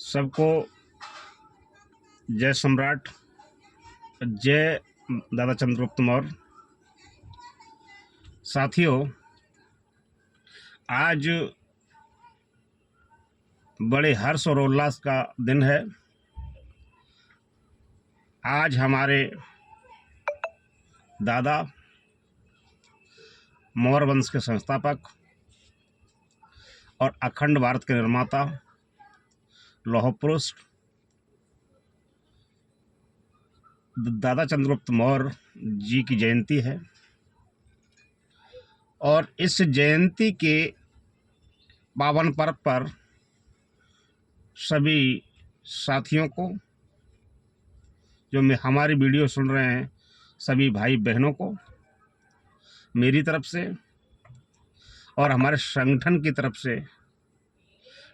सबको जय सम्राट, जय दादा चंद्रगुप्त मौर्य। साथियों, आज बड़े हर्ष और उल्लास का दिन है। आज हमारे दादा मौर्य वंश के संस्थापक और अखंड भारत के निर्माता लौह पुरुष दादा चंद्रगुप्त मौर्य जी की जयंती है और इस जयंती के पावन पर्व पर सभी साथियों को, जो हमारी वीडियो सुन रहे हैं, सभी भाई बहनों को मेरी तरफ से और हमारे संगठन की तरफ से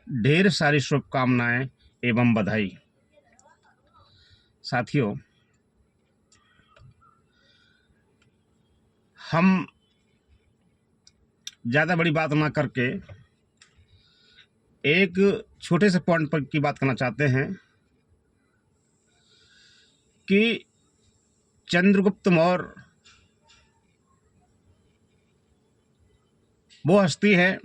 ढेर सारी शुभकामनाएं एवं बधाई। साथियों, हम ज़्यादा बड़ी बात ना करके एक छोटे से पॉइंट पर की बात करना चाहते हैं कि चंद्रगुप्त मौर्य वो हस्ती है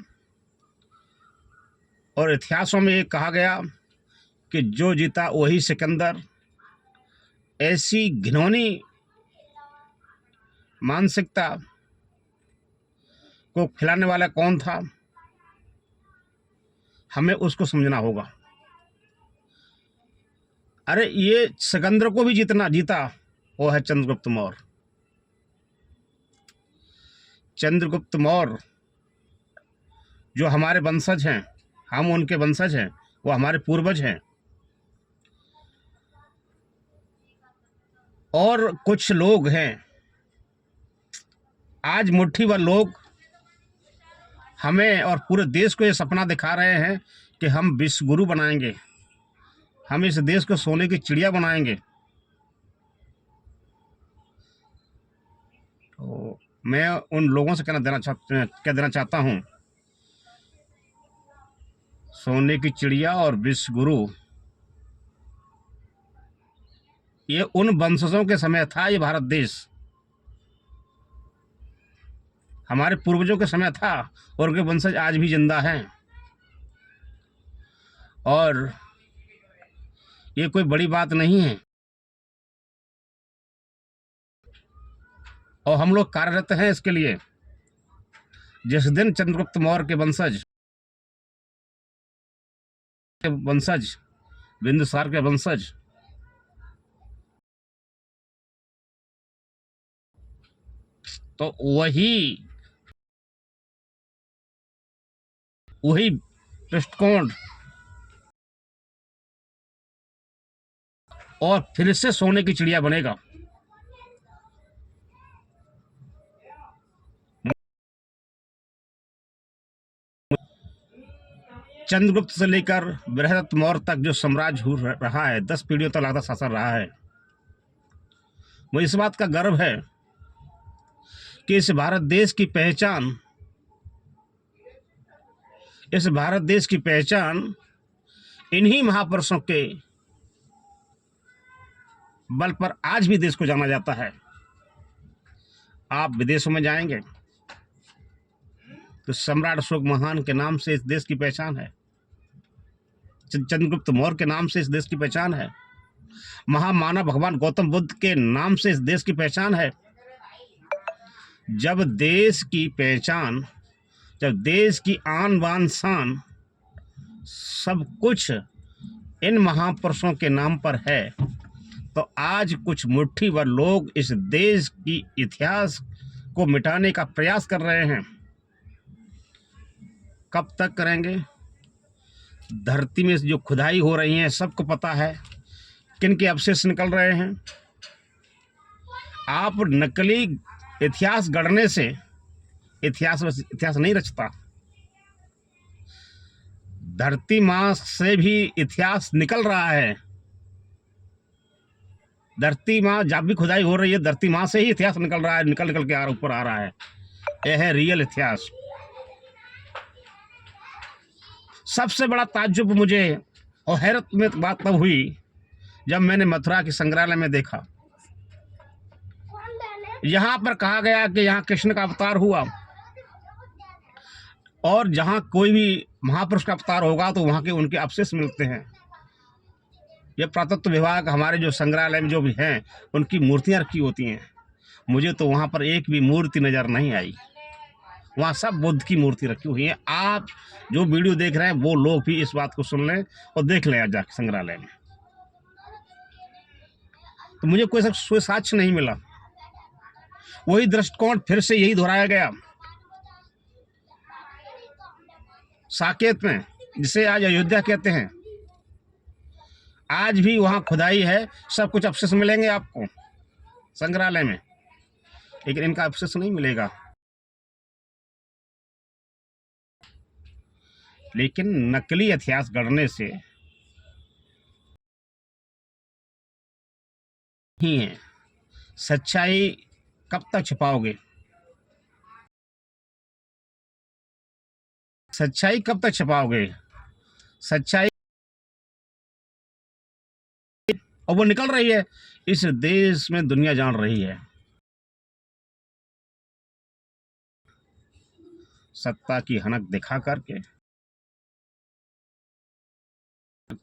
और इतिहासों में ये कहा गया कि जो जीता वही सिकंदर। ऐसी घिनौनी मानसिकता को खिलाने वाला कौन था, हमें उसको समझना होगा। अरे ये सिकंदर को भी जीता वो है चंद्रगुप्त मौर्य। चंद्रगुप्त मौर्य जो हमारे वंशज हैं, हम उनके वंशज हैं, वो हमारे पूर्वज हैं। और कुछ लोग हैं, आज मुट्ठी भर लोग हमें और पूरे देश को ये सपना दिखा रहे हैं कि हम विश्व गुरु बनाएंगे, हम इस देश को सोने की चिड़िया बनाएंगे। तो मैं उन लोगों से कह देना चाहता हूँ, सोने की चिड़िया और विश्व गुरु ये उन वंशजों के समय था। ये भारत देश हमारे पूर्वजों के समय था और उनके वंशज आज भी जिंदा हैं। और ये कोई बड़ी बात नहीं है और हम लोग कार्यरत हैं इसके लिए। जिस दिन चंद्रगुप्त मौर्य के वंशज बिंदुसार के वंशज तो वही दृष्टिकोण और फिर से सोने की चिड़िया बनेगा। चंद्रगुप्त से लेकर बृहस्पति मौर्य तक जो साम्राज्य हो रहा है, 10 पीढ़ियों तक लगातार शासन रहा है। मुझे इस बात का गर्व है कि इस भारत देश की पहचान इन्हीं महापुरुषों के बल पर आज भी देश को जाना जाता है। आप विदेशों में जाएंगे तो सम्राट अशोक महान के नाम से इस देश की पहचान है, चंद्रगुप्त मौर्य के नाम से इस देश की पहचान है, महामानव भगवान गौतम बुद्ध के नाम से इस देश की पहचान है। जब देश की आन बान शान सब कुछ इन महापुरुषों के नाम पर है, तो आज कुछ मुट्ठी भर लोग इस देश की इतिहास को मिटाने का प्रयास कर रहे हैं। कब तक करेंगे? धरती में जो खुदाई हो रही है, सबको पता है किन के अवशेष निकल रहे हैं। आप नकली इतिहास गढ़ने से इतिहास नहीं रचता। धरती माँ से भी इतिहास निकल रहा है। धरती माँ जब भी खुदाई हो रही है, धरती माँ से ही इतिहास निकल रहा है, निकल के ऊपर आ रहा है। यह है रियल इतिहास। सबसे बड़ा ताज्जुब मुझे और हैरत में बात तब हुई जब मैंने मथुरा के संग्रहालय में देखा, यहाँ पर कहा गया कि यहाँ कृष्ण का अवतार हुआ, और जहाँ कोई भी महापुरुष का अवतार होगा तो वहाँ के उनके अवशेष मिलते हैं। ये पुरातत्व विभाग हमारे जो संग्रहालय में जो भी हैं उनकी मूर्तियाँ रखी होती हैं। मुझे तो वहाँ पर एक भी मूर्ति नज़र नहीं आई, वहाँ सब बुद्ध की मूर्ति रखी हुई है। आप जो वीडियो देख रहे हैं वो लोग भी इस बात को सुन लें और देख लें आज जाकर संग्रहालय में। तो मुझे कोई साक्ष्य नहीं मिला। वही दृष्टिकोण फिर से यही दोहराया गया साकेत में, जिसे आज अयोध्या कहते हैं। आज भी वहाँ खुदाई है, सब कुछ अवशेष मिलेंगे आपको संग्रहालय में, लेकिन इनका अवशेष नहीं मिलेगा। लेकिन नकली इतिहास गढ़ने से ही है। सच्चाई कब तक छिपाओगे? सच्चाई कब तक छिपाओगे? सच्चाई और वो निकल रही है, इस देश में दुनिया जान रही है। सत्ता की हनक दिखा करके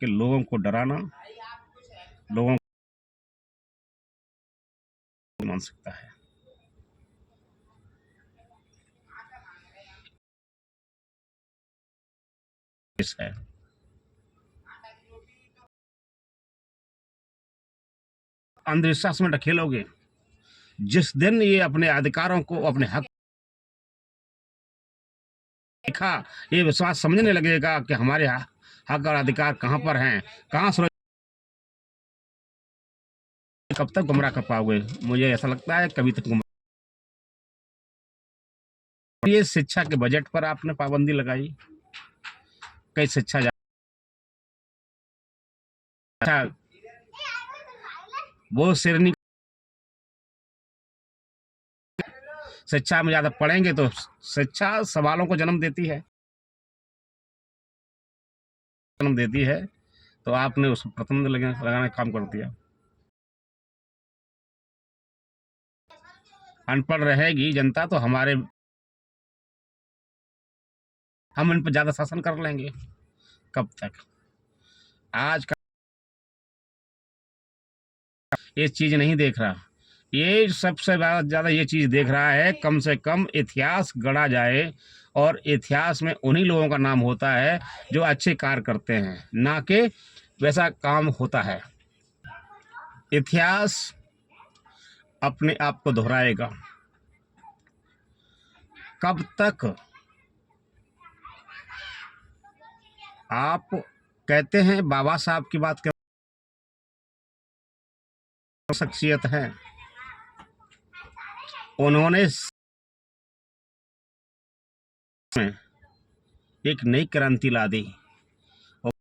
लोगों को डराना, लोगों को मान सकता है। है अंधविश्वास में ढकेलोगे। जिस दिन ये अपने अधिकारों को, अपने हक देखा, ये विश्वास समझने लगेगा कि हमारे हक और अधिकार कहाँ पर हैं, कहाँ सुरक्षित। कब तक गुमराह कर पाओगे? मुझे ऐसा लगता है कभी तक गुमराह। ये शिक्षा के बजट पर आपने पाबंदी लगाई, कई शिक्षा वो शेरनी शिक्षा में ज़्यादा पढ़ेंगे तो शिक्षा सवालों को जन्म देती है, तो आपने उसको प्रतिबंध लगाने का काम कर दिया। अनपढ़ रहेगी जनता तो हम इन पर ज़्यादा शासन कर लेंगे। कब तक? आज का ये चीज़ नहीं देख रहा, ये सबसे ज़्यादा ये चीज़ देख रहा है कम से कम इतिहास गढ़ा जाए, और इतिहास में उन्हीं लोगों का नाम होता है जो अच्छे कार्य करते हैं, ना कि वैसा काम होता है। इतिहास अपने आप को दोहराएगा। कब तक? आप कहते हैं बाबा साहब की बात कर, शख्सियत है, उन्होंने एक नई क्रांति ला दी और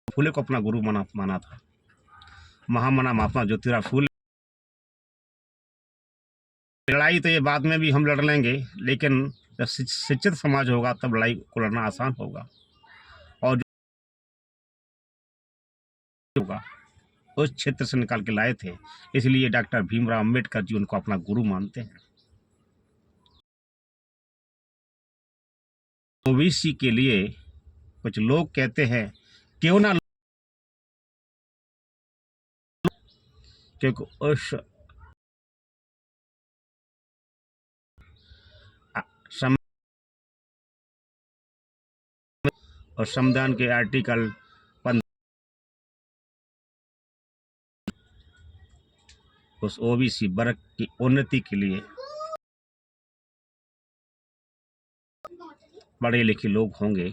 फूले को अपना गुरु माना था। महामना महात्मा ज्योतिराव फूले। लड़ाई तो ये बाद में भी हम लड़ लेंगे, लेकिन जब शिक्षित समाज होगा तब लड़ाई को लड़ना आसान होगा, और होगा उस क्षेत्र से निकाल के लाए थे, इसलिए डॉक्टर भीमराव अम्बेडकर जी उनको अपना गुरु मानते हैं। ओबीसी के लिए कुछ लोग कहते हैं क्यों ना, क्योंकि उस और संविधान के आर्टिकल 15 उस ओबीसी वर्ग की उन्नति के लिए पढ़े लिखे लोग होंगे